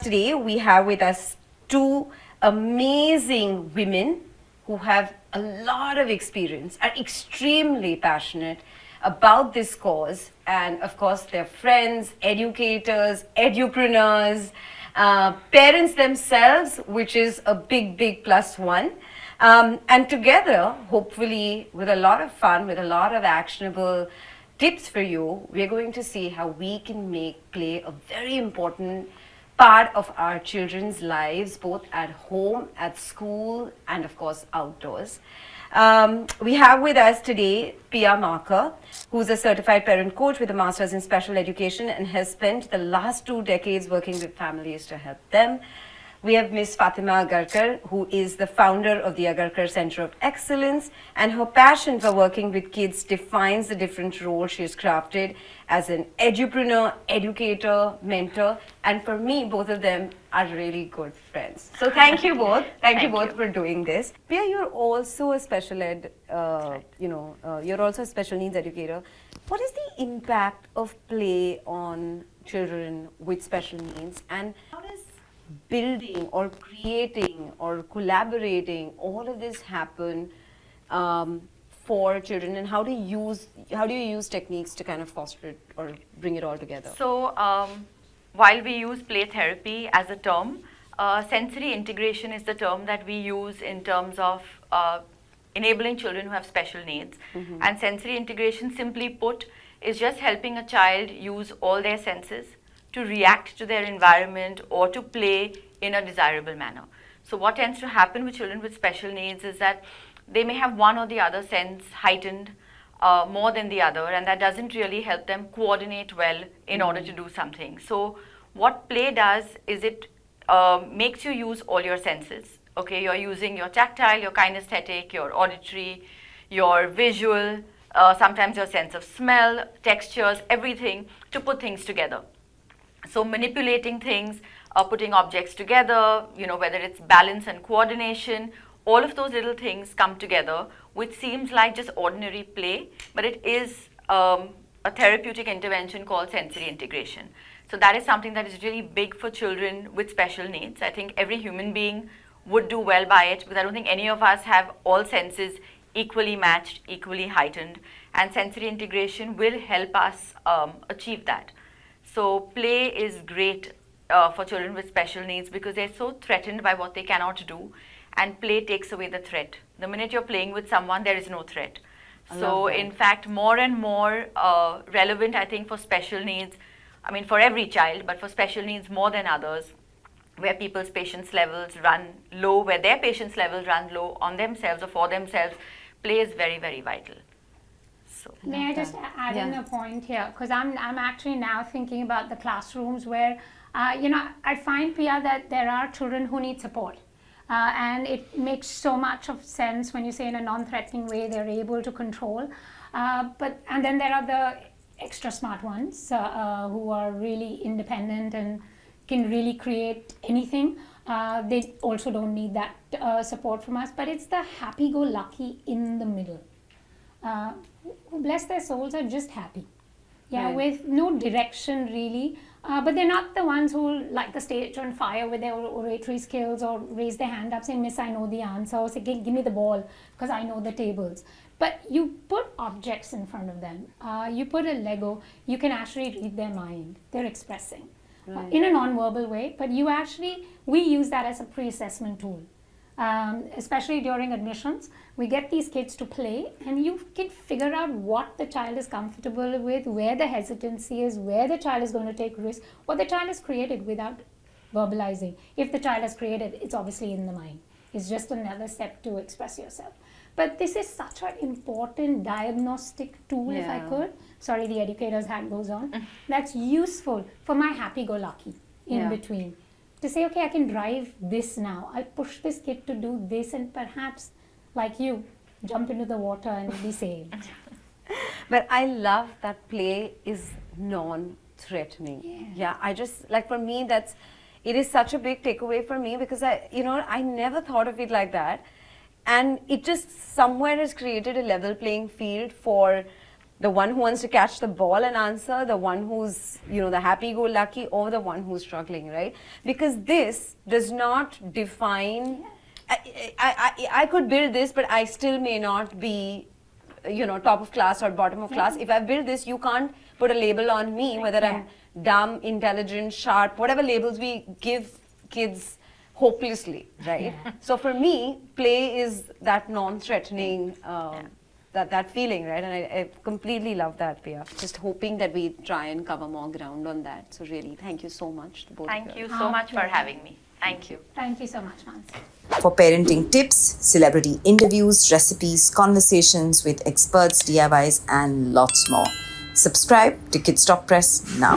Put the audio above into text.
Today we have with us two amazing women who have a lot of experience, are extremely passionate about this cause, and of course they're friends, educators, edupreneurs, parents themselves, which is a big plus one. And together, hopefully with a lot of fun, with a lot of actionable tips for you, we're going to see how we can make play a very important part of our children's lives, both at home, at school, and of course outdoors. We have with us today Piya Marker, who's a certified parent coach with a master's in special education and has spent the last 2 decades working with families to help them. We have Miss Fatema Agarkar, who is the founder of the Agarkar Center of Excellence, and her passion for working with kids defines the different roles she has crafted as an edupreneur, educator, mentor, and for me, both of them are really good friends. So thank you both. Thank you both for doing this. Priya, you're also a special ed, you're also a special needs educator. What is the impact of play on children with special needs, and how does building or creating or collaborating, all of this happen for children, and how do you use techniques to kind of foster it or bring it all together? So while we use play therapy as a term, sensory integration is the term that we use in terms of enabling children who have special needs. And sensory integration, simply put, is just helping a child use all their senses to react to their environment or to play in a desirable manner. So what tends to happen with children with special needs is that they may have one or the other sense heightened more than the other, and that doesn't really help them coordinate well in order to do something. So what play does is it makes you use all your senses. Okay, you're using your tactile, your kinesthetic, your auditory, your visual, sometimes your sense of smell, textures, everything to put things together. So manipulating things, putting objects together, whether it's balance and coordination, all of those little things come together, which seems like just ordinary play, but it is a therapeutic intervention called sensory integration. So that is something that is really big for children with special needs. I think every human being would do well by it, because I don't think any of us have all senses equally matched, equally heightened, and sensory integration will help us achieve that. So play is great for children with special needs because they're so threatened by what they cannot do, and play takes away the threat. The minute you're playing with someone, there is no threat. So in fact, more and more relevant, I think, for special needs, I mean for every child, but for special needs more than others, where people's patience levels run low, where their patience levels run low on themselves or for themselves, play is very, very vital. So, may I just add in a point here, because I'm actually now thinking about the classrooms where I find, Priya, that there are children who need support, and it makes so much of sense when you say in a non-threatening way they're able to control, and then there are the extra smart ones who are really independent and can really create anything. They also don't need that support from us, but it's the happy-go-lucky in the middle. Who, bless their souls, are just happy, with no direction really, but they're not the ones who light the stage on fire with their oratory skills or raise their hand up saying, "Miss, I know the answer," or say, "Give me the ball because I know the tables." But you put objects in front of them, you put a Lego, you can actually read their mind. They're expressing in a non-verbal way, but we use that as a pre-assessment tool. Especially during admissions, we get these kids to play, and you can figure out what the child is comfortable with, where the hesitancy is, where the child is going to take risks, what the child has created without verbalizing. If the child has created, it's obviously in the mind. It's just another step to express yourself. But this is such an important diagnostic tool, if I could. Sorry, the educator's hat goes on. That's useful for my happy-go-lucky in between. To say, okay, I can drive this now. I'll push this kid to do this, and perhaps, like you, jump into the water and be saved. But I love that play is non-threatening. I just, like, for me, it is such a big takeaway for me, because I never thought of it like that. And it just somewhere has created a level playing field for the one who wants to catch the ball and answer, the one who's, the happy-go-lucky, or the one who's struggling, right? Because this does not define, I could build this, but I still may not be, top of class or bottom of class. If I build this, you can't put a label on me, whether I'm dumb, intelligent, sharp, whatever labels we give kids hopelessly, right? So for me, play is that non-threatening, that feeling, right? And I completely love that, Piya. Just hoping that we try and cover more ground on that. So really, thank you so much to both of Thank you so much for having me. Thank you. Thank you so much, Mans. For parenting tips, celebrity interviews, recipes, conversations with experts, DIYs, and lots more. Subscribe to Kids Talk Press now.